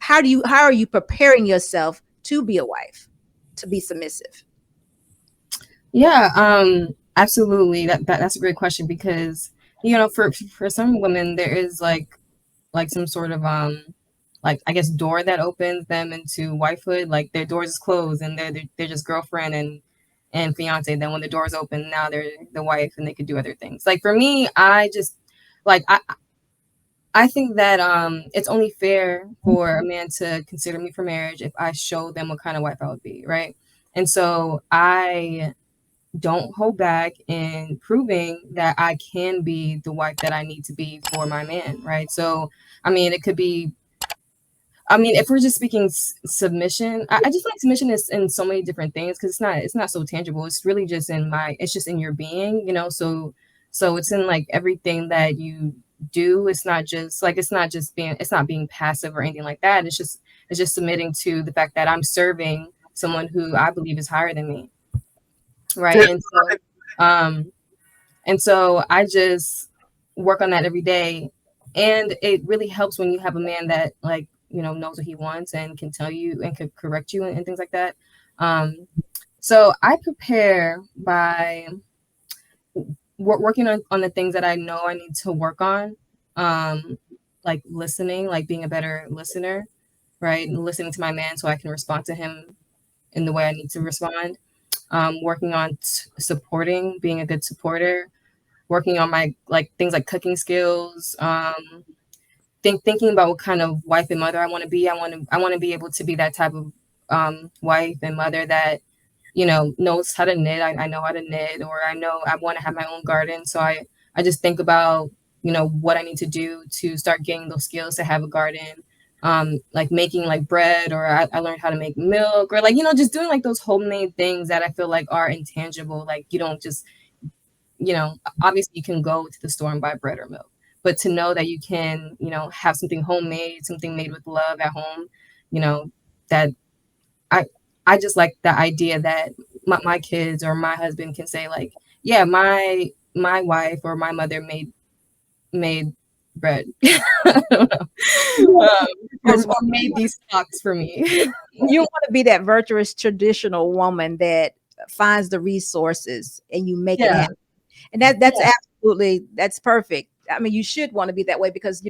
how are you preparing yourself to be a wife, to be submissive? Yeah, absolutely. That's a great question because for some women there is like some sort of like I guess door that opens them into wifehood. Like their doors is closed and they're just girlfriend and fiance. Then when the doors open, now they're the wife and they could do other things. Like for me, I just like I think that it's only fair for a man to consider me for marriage if I show them what kind of wife I would be, right? And so I don't hold back in proving that I can be the wife that I need to be for my man, right? So, I mean, it could be, I mean, if we're just speaking submission, I just like submission is in so many different things because it's not so tangible. It's really just it's just in your being, so it's in like everything that you do. It's not being passive or anything like that. It's just submitting to the fact that I'm serving someone who I believe is higher than me, right? Um, and so I just work on that every day. And it really helps when you have a man that knows what he wants and can tell you and can correct you and things like that. So I prepare by working on the things that I know I need to work on. Like listening, like being a better listener, right? And listening to my man so I can respond to him in the way I need to respond. Working on supporting, being a good supporter, working on my things like cooking skills, thinking about what kind of wife and mother I want to be. I want to be able to be that type of wife and mother that knows how to knit. I know how to knit, or I know I want to have my own garden. So I just think about what I need to do to start getting those skills to have a garden. Like making like bread, or I learned how to make milk, or just doing like those homemade things that I feel like are intangible. Like you don't just obviously you can go to the store and buy bread or milk, but to know that you can have something homemade, something made with love at home, that I I just like the idea that my kids or my husband can say like, yeah, my wife or my mother made bread. I don't know. Or made these socks for me. You want to be that virtuous traditional woman that finds the resources and you make it Yeah. happen. And that's absolutely, that's perfect. I mean, you should want to be that way because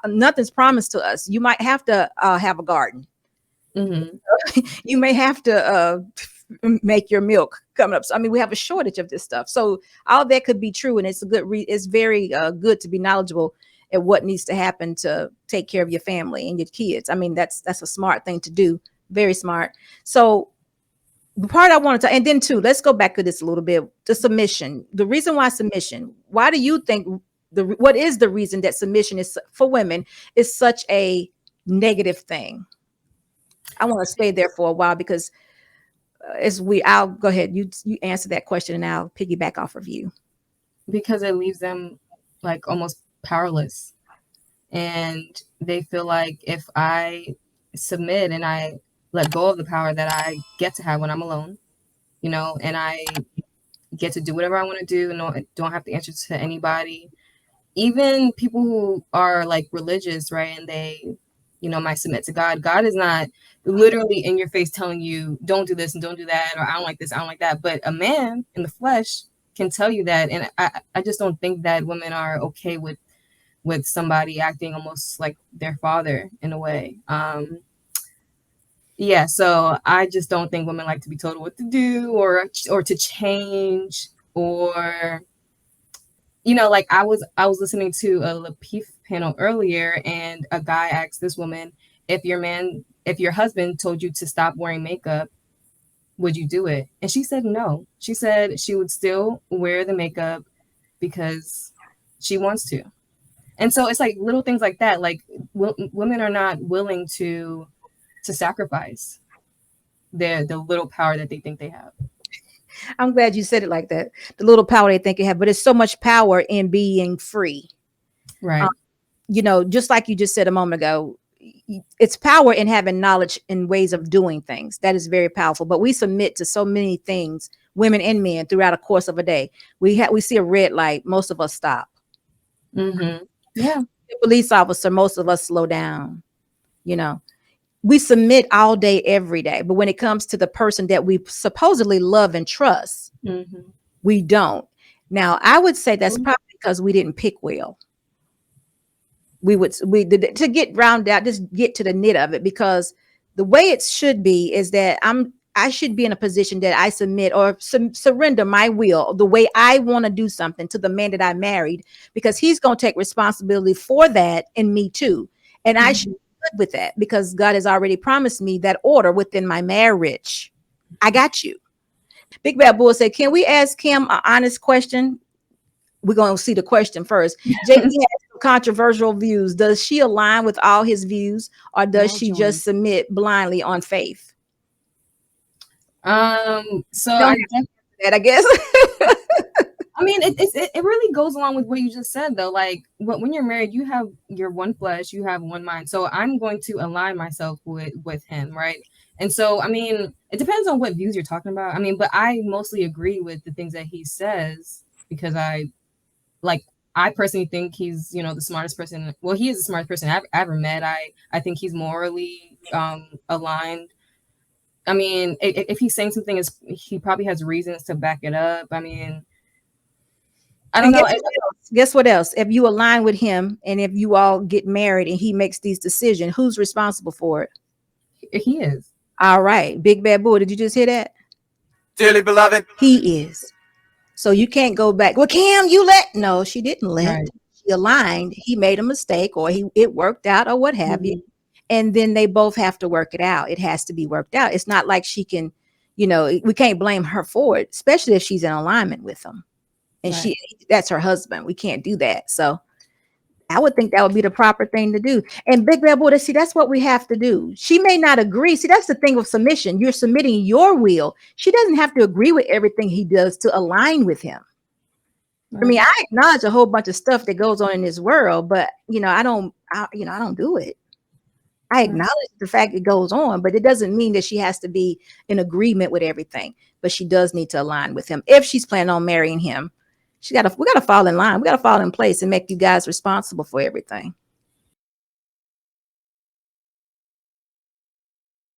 nothing's promised to us. You might have to have a garden. Mm-hmm. You may have to make your milk coming up. So I mean, we have a shortage of this stuff. So all that could be true, and it's a good. It's very good to be knowledgeable at what needs to happen to take care of your family and your kids. I mean, that's a smart thing to do. Very smart. So the part I wanted to, and then too, let's go back to this a little bit. The submission. The reason why submission. Why do you think what is the reason that submission is for women is such a negative thing? I want to stay there for a while because I'll go ahead. You answer that question and I'll piggyback off of you. Because it leaves them like almost powerless, and they feel like if I submit and I let go of the power that I get to have when I'm alone, and I get to do whatever I want to do, and don't have to answer to anybody, even people who are like religious, right? And they might submit to God. God is not literally in your face telling you don't do this and don't do that, or I don't like this, I don't like that. But a man in the flesh can tell you that. And I just don't think that women are okay with somebody acting almost like their father in a way. Yeah, so I just don't think women like to be told what to do or to change, or like I was listening to a Lapeef panel earlier, and a guy asked this woman, if your husband told you to stop wearing makeup, would you do it? And she said no. She said she would still wear the makeup because she wants to. And so it's like little things like that. Like women are not willing to sacrifice the little power that they think they have. I'm glad you said it like that. The little power they think you have, but it's so much power in being free. Right. Just like you just said a moment ago, it's power in having knowledge and ways of doing things. That is very powerful. But we submit to so many things, women and men, throughout a course of a day. We see a red light, most of us stop. Mm-hmm. Yeah. The police officer, most of us slow down. we submit all day, every day. But when it comes to the person that we supposedly love and trust, Mm-hmm. we don't. Now, I would say that's probably because we didn't pick well. We did to get round out, just get to the nit of it, because the way it should be is that I should be in a position that I submit or surrender my will the way I want to do something to the man that I married, because he's going to take responsibility for that, and me too. And I should be good with that because God has already promised me that order within my marriage. I got you. Big Bad Bull said, can we ask him an honest question? We're going to see the question first. JD has some controversial views. Does she align with all his views, or does she just submit blindly on faith? So I guess. I mean, it really goes along with what you just said, though. Like, when you're married, you have your one flesh, you have one mind. So I'm going to align myself with him, right? And so, I mean, it depends on what views you're talking about. I mean, but I mostly agree with the things that he says because I personally think he's, the smartest person. Well, he is the smartest person I've ever met. I think he's morally aligned. I mean, if he's saying something, he probably has reasons to back it up. I mean, I don't know. Guess what else? If you align with him and if you all get married and he makes these decisions, who's responsible for it? He is. All right. Big Bad Boy, did you just hear that? Dearly beloved. He is. So you can't go back. Well, Cam, no, she didn't let. Right. She aligned. He made a mistake, or it worked out, or what have you. And then they both have to work it out. It has to be worked out. It's not like she can, we can't blame her for it, especially if she's in alignment with him. And that's her husband. We can't do that. So I would think that would be the proper thing to do. And Big Bad Boy, see, that's what we have to do. She may not agree. See, that's the thing with submission. You're submitting your will. She doesn't have to agree with everything he does to align with him. I mean, I acknowledge a whole bunch of stuff that goes on in this world, but I don't do it. I acknowledge the fact it goes on, but it doesn't mean that she has to be in agreement with everything. But she does need to align with him if she's planning on marrying him. We got to fall in line. We got to fall in place and make you guys responsible for everything.